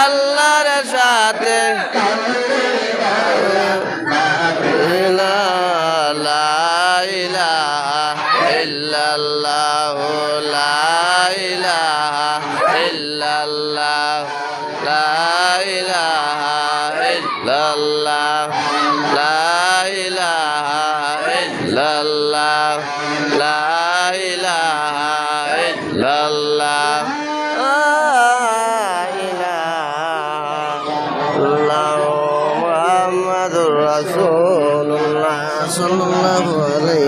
আল্লাহর সাথে লা ইলাহা ইল্লাল্লাহ লা ইলাহা ইল্লাল্লাহ লা ইলাহা ইল্লাল্লাহ লা ইলাহা ইল্লাল্লাহ লা ইলাহা ইল্লাল্লাহ মুহাম্মাদুর রাসূলুল্লাহ সাল্লাল্লাহু আলাইহি